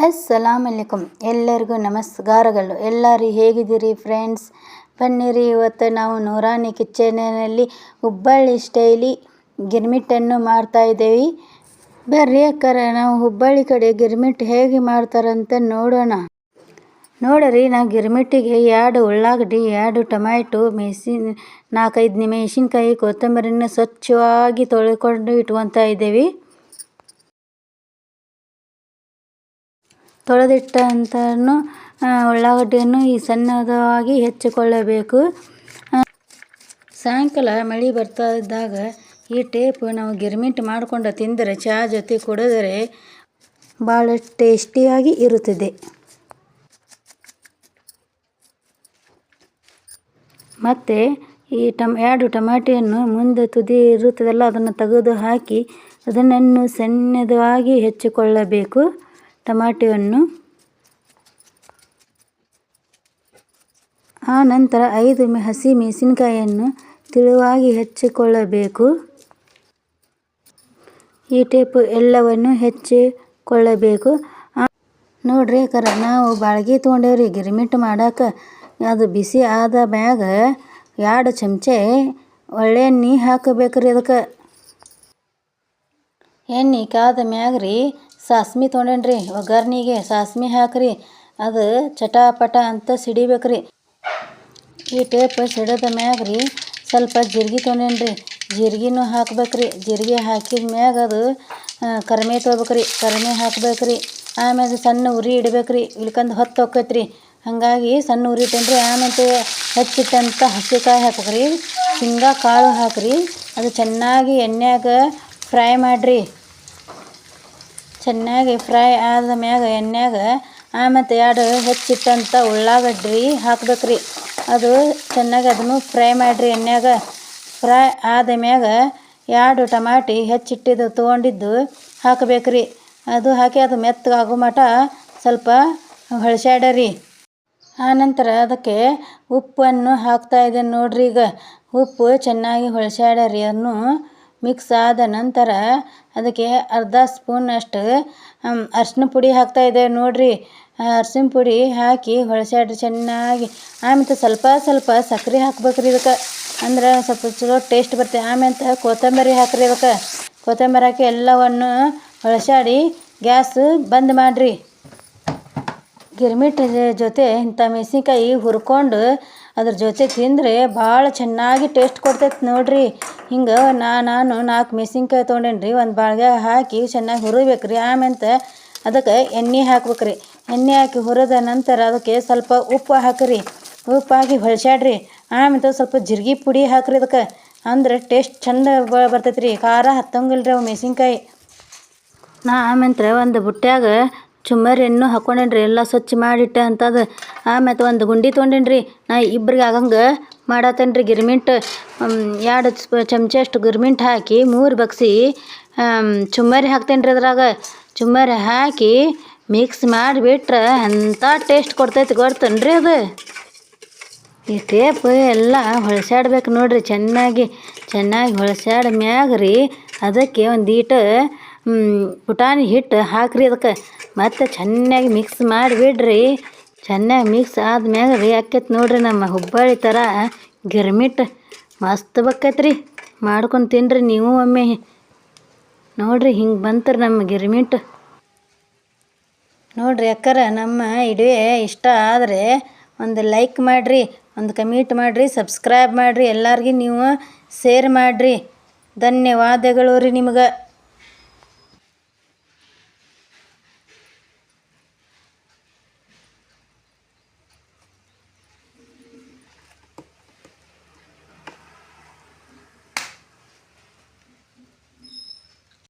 ಅಸ್ಸಲಾಮುಅಲೈಕುಂ. ಎಲ್ಲರಿಗೂ ನಮಸ್ಕಾರಗಳು. ಎಲ್ಲರೂ ಹೇಗಿದ್ದೀರಿ ಫ್ರೆಂಡ್ಸ್? ಬನ್ನಿರಿ, ಇವತ್ತು ನಾವು ನೂರಾನಿ ಕಿಚನ್ನಲ್ಲಿ ಹುಬ್ಬಳ್ಳಿ ಸ್ಟೈಲಿ ಗಿರ್ಮಿಟ್ಟನ್ನು ಮಾಡ್ತಾಯಿದ್ದೇವೆ. ಬರ್ರಿ ಅಕ್ಕರ, ನಾವು ಹುಬ್ಬಳ್ಳಿ ಕಡೆ ಗಿರ್ಮಿಟ್ ಹೇಗೆ ಮಾಡ್ತಾರಂತ ನೋಡೋಣ. ನೋಡ್ರಿ, ನಾವು ಗಿರ್ಮಿಟ್ಟಿಗೆ 2 ಉಳ್ಳಾಗಡ್ಡಿ, 2 ಟೊಮ್ಯಾಟೊ, 4-5 ಮೆಣಸಿನ್ಕಾಯಿ, ಕೊತ್ತಂಬರಿನ ಸ್ವಚ್ಛವಾಗಿ ತೊಳೆದುಕೊಂಡು ಇಟ್ಕೊತಾ ಇದ್ದೇವೆ. ತೊಳೆದಿಟ್ಟಂತನು ಉಳ್ಳಾಗಡ್ಡಿಯನ್ನು ಈ ಸಣ್ಣದಾಗಿ ಹೆಚ್ಚಿಕೊಳ್ಳಬೇಕು. ಸಾಯಂಕಾಲ ಮಳೆ ಬರ್ತಾ ಇದ್ದಾಗ ಈ ಟೇಪ್ ನಾವು ಗಿರ್ಮಿಟ್ ಮಾಡಿಕೊಂಡು ತಿಂದರೆ, ಚಹಾ ಜೊತೆ ಕುಡಿದರೆ ಭಾಳ ಟೇಸ್ಟಿಯಾಗಿ ಇರುತ್ತದೆ. ಮತ್ತು ಈ 2 ಟೊಮ್ಯಾಟೊಯನ್ನು ಮುಂದೆ ತುದಿ ಇರುತ್ತದಲ್ಲ, ಅದನ್ನು ತೆಗೆದು ಹಾಕಿ ಅದನ್ನು ಸಣ್ಣದಾಗಿ ಹೆಚ್ಚಿಕೊಳ್ಳಬೇಕು. ಟೊಮ್ಯಾಟೊವನ್ನು ಆ ನಂತರ 5 ಹಸಿ ಮೆಣಸಿನಕಾಯಿಯನ್ನು ತೆಳುವಾಗಿ ಹೆಚ್ಚಿಕೊಳ್ಳಬೇಕು. ಈ ಟೇಪ್ ಎಲ್ಲವನ್ನು ಹೆಚ್ಚಿಕೊಳ್ಳಬೇಕು. ನೋಡ್ರಿ ಅಕ್ಕರ, ನಾವು ಬಾಳ್ಗೆ ತೊಗೊಂಡೇವ್ರಿ ಗಿರ್ಮಿಟ್ ಮಾಡೋಕೆ. ಅದು ಬಿಸಿ ಆದ ಮ್ಯಾಗ 2 ಚಮಚೆ ಒಳ್ಳೆಣ್ಣೆ ಹಾಕಬೇಕ್ರಿ. ಅದಕ್ಕೆ ಎಣ್ಣೆ ಕಾದ ಮ್ಯಾಗ ರೀ ಸಾಸ್ಮಿ ತೊಗೊಂಡೇನ್ರಿ. ಒಗ್ಗರ್ನಿಗೆ ಸಾಸ್ಮಿ ಹಾಕ್ರಿ. ಅದು ಚಟಾಪಟ ಅಂತ ಸಿಡಿಬೇಕ್ರಿ. ಈ ಟೇಪ್ ಸಿಡಿದ ಮ್ಯಾಗ ರೀ ಸ್ವಲ್ಪ ಜೀರಿಗೆ ತೊಗೊಂಡೇನ್ರಿ. ಜೀರಿಗೆನೂ ಹಾಕ್ಬೇಕ್ರಿ. ಜೀರಿಗೆ ಹಾಕಿದ ಮ್ಯಾಗ ಅದು ಕರಿಮೆ ತೊಗೋಬೇಕ್ರಿ. ಕರಿಮೆ ಹಾಕ್ಬೇಕ್ರಿ. ಆಮೇಲೆ ಸಣ್ಣ ಉರಿ ಇಡಬೇಕ್ರಿ, ಇಳ್ಕಂದು ಹೊತ್ತು ಹೋಕ್ಕೈತ್ರಿ. ಹಾಗಾಗಿ ಸಣ್ಣ ಉರಿ ಇಟ್ಟೇನ್ರಿ. ಆಮೇಲೆ ಹೆಚ್ಚಿಟ್ಟಂಥ ಹಸಿಕಾಯಿ ಹಾಕ್ಬೇಕ್ರಿ. ಶೇಂಗಾ ಕಾಳು ಹಾಕ್ರಿ. ಅದು ಚೆನ್ನಾಗಿ ಎಣ್ಣೆಯಾಗ ಫ್ರೈ ಮಾಡಿರಿ. ಚೆನ್ನಾಗಿ ಫ್ರೈ ಆದ ಮ್ಯಾಗ ಎಣ್ಣೆಯಾಗ ಆಮೇಲೆ 2 ಹೆಚ್ಚಿಟ್ಟಂಥ ಉಳ್ಳಾಗಡ್ಡಿ ಹಾಕ್ಬೇಕ್ರಿ. ಅದು ಚೆನ್ನಾಗಿ ಅದನ್ನು ಫ್ರೈ ಮಾಡಿರಿ. ಎಣ್ಣೆಯಾಗ ಫ್ರೈ ಆದ ಮ್ಯಾಗ 2 ಟಮಾಟಿ ಹೆಚ್ಚಿಟ್ಟಿದ್ದು ತೊಗೊಂಡಿದ್ದು ಹಾಕಬೇಕ್ರಿ. ಅದು ಹಾಕಿ ಅದು ಮೆತ್ತಗಾಗೋ ಮಟ ಸ್ವಲ್ಪ ಹೊಳ್ಸ್ಯಾಡರಿ. ಆನಂತರ ಅದಕ್ಕೆ ಉಪ್ಪನ್ನು ಹಾಕ್ತಾಯಿದ್ದೇನೆ ನೋಡ್ರಿ. ಈಗ ಉಪ್ಪು ಚೆನ್ನಾಗಿ ಹೊಳ್ಸ್ಯಾಡರಿ. ಅದನ್ನು ಮಿಕ್ಸ್ ಆದ ನಂತರ ಅದಕ್ಕೆ ಅರ್ಧ ಸ್ಪೂನಷ್ಟು ಅರ್ಶಿನ ಪುಡಿ ಹಾಕ್ತಾಯಿದ್ದೇವೆ ನೋಡ್ರಿ. ಅರ್ಶಿನ ಪುಡಿ ಹಾಕಿ ಹೊಳ್ಸ್ಯಾಡ್ರಿ ಚೆನ್ನಾಗಿ. ಆಮೇಲೆ ಸ್ವಲ್ಪ ಸಕ್ಕರೆ ಹಾಕ್ಬೇಕ್ರಿ ಇದಕ್ಕೆ, ಅಂದ್ರೆ ಸ್ವಲ್ಪ ಚಲೋ ಟೇಸ್ಟ್ ಬರ್ತದೆ. ಆಮೇಲೆ ಕೊತ್ತಂಬರಿ ಹಾಕ್ರಿ. ಇದಕ್ಕೆ ಕೊತ್ತಂಬರಿ ಹಾಕಿ ಎಲ್ಲವನ್ನು ಹೊಳ್ಸ್ಯಾಡಿ ಗ್ಯಾಸ್ ಬಂದ್ ಮಾಡಿರಿ. ಗಿರ್ಮಿಟ್ ಜೊತೆ ಇಂಥ ಮೆಣಸಿನ್ಕಾಯಿ ಹುರ್ಕೊಂಡು ಅದ್ರ ಜೊತೆ ತಿಂದರೆ ಭಾಳ ಚೆನ್ನಾಗಿ ಟೇಸ್ಟ್ ಕೊಡ್ತೈತೆ ನೋಡ್ರಿ. ಹಿಂಗೆ ನಾನು 4 ಮೆಣಸಿನ್ಕಾಯಿ ತೊಗೊಂಡೇನ್ರಿ. ಒಂದು ಬಾಳ್ಗೆ ಹಾಕಿ ಚೆನ್ನಾಗಿ ಹುರಿಬೇಕ್ರಿ. ಆಮೇಲೆ ಅದಕ್ಕೆ ಎಣ್ಣೆ ಹಾಕ್ಬೇಕ್ರಿ. ಎಣ್ಣೆ ಹಾಕಿ ಹುರಿದ ನಂತರ ಅದಕ್ಕೆ ಸ್ವಲ್ಪ ಉಪ್ಪು ಹಾಕಿರಿ. ಉಪ್ಪು ಹಾಕಿ ಹೊಳ್ಸ್ಯಾಡ್ರಿ. ಆಮೇಲೆ ಸ್ವಲ್ಪ ಜೀರಿಗೆ ಪುಡಿ ಹಾಕ್ರಿ ಅದಕ್ಕೆ, ಅಂದ್ರೆ ಟೇಸ್ಟ್ ಚಂದ ಬರ್ತೈತ್ರಿ. ಖಾರ ಹತ್ತಂಗಿಲ್ರಿ ಅವು ಮೆಣಸಿನ್ಕಾಯಿ. ಆಮೇಲೆ ಒಂದು ಬುಟ್ಟ್ಯಾಗ ಚುಮ್ಮರಿಯನ್ನು ಹಾಕ್ಕೊಂಡೇನ್ರಿ. ಎಲ್ಲ ಸ್ವಚ್ಛ ಮಾಡಿಟ್ಟೆ ಅಂಥದ್ದು. ಆಮೇಲೆ ಒಂದು ಗುಂಡಿ ತೊಗೊಂಡೇನ್ರಿ. ನಾ ಇಬ್ಬರಿಗೆ ಆಗಂಗೆ ಮಾಡತ್ತೇನ್ರಿ ಗಿರ್ಮಿಟ್. 2 ಚಮಚೆ ಅಷ್ಟು ಗಿರ್ಮಿಟ್ ಹಾಕಿ 3 ಬಗ್ಸಿ ಚುಮ್ಮರಿ ಹಾಕ್ತೇನ್ರಿ. ಅದ್ರಾಗ ಚುಮ್ಮರಿ ಹಾಕಿ ಮಿಕ್ಸ್ ಮಾಡಿಬಿಟ್ರೆ ಅಂಥ ಟೇಸ್ಟ್ ಕೊಡ್ತೈತೆ ಗೊತ್ತೇನ್ರಿ ಅದು. ಈ ಟೇಪ್ ಎಲ್ಲ ಹೊಳ್ಸ್ಯಾಡ್ಬೇಕು ನೋಡ್ರಿ. ಚೆನ್ನಾಗಿ ಹೊಳ್ಸ್ಯಾಡ ಮ್ಯಾಗ ರೀ ಅದಕ್ಕೆ ಒಂದೀಟು ಪುಟಾಣಿ ಹಿಟ್ಟು ಹಾಕ್ರಿ. ಅದಕ್ಕೆ ಮತ್ತು ಚೆನ್ನಾಗಿ ಮಿಕ್ಸ್ ಮಾಡಿಬಿಡ್ರಿ. ಚೆನ್ನಾಗಿ ಮಿಕ್ಸ್ ಆದ್ಮ್ಯಾಗ ರೀ ಆಕೈತೆ ನೋಡ್ರಿ ನಮ್ಮ ಹುಬ್ಬಳ್ಳಿ ಥರ ಗಿರ್ಮಿಟ್. ಮಸ್ತ್ ಬಕ್ಕೈತ್ರಿ. ಮಾಡ್ಕೊಂಡು ತಿನ್ನಿರಿ ನೀವು ಒಮ್ಮೆ. ನೋಡ್ರಿ ಹಿಂಗೆ ಬಂತ್ರಿ ನಮ್ಮ ಗಿರ್ಮಿಟ್. ನೋಡ್ರಿ ಅಕ್ಕರ, ನಮ್ಮ ವಿಡಿಯೋ ಇಷ್ಟ ಆದರೆ ಒಂದು ಲೈಕ್ ಮಾಡಿರಿ, ಒಂದು ಕಮೆಂಟ್ ಮಾಡಿರಿ, ಸಬ್ಸ್ಕ್ರೈಬ್ ಮಾಡಿರಿ. ಎಲ್ಲರಿಗೂ ನೀವು ಶೇರ್ ಮಾಡಿರಿ. ಧನ್ಯವಾದಗಳು ರೀ ನಿಮ್ಗೆ.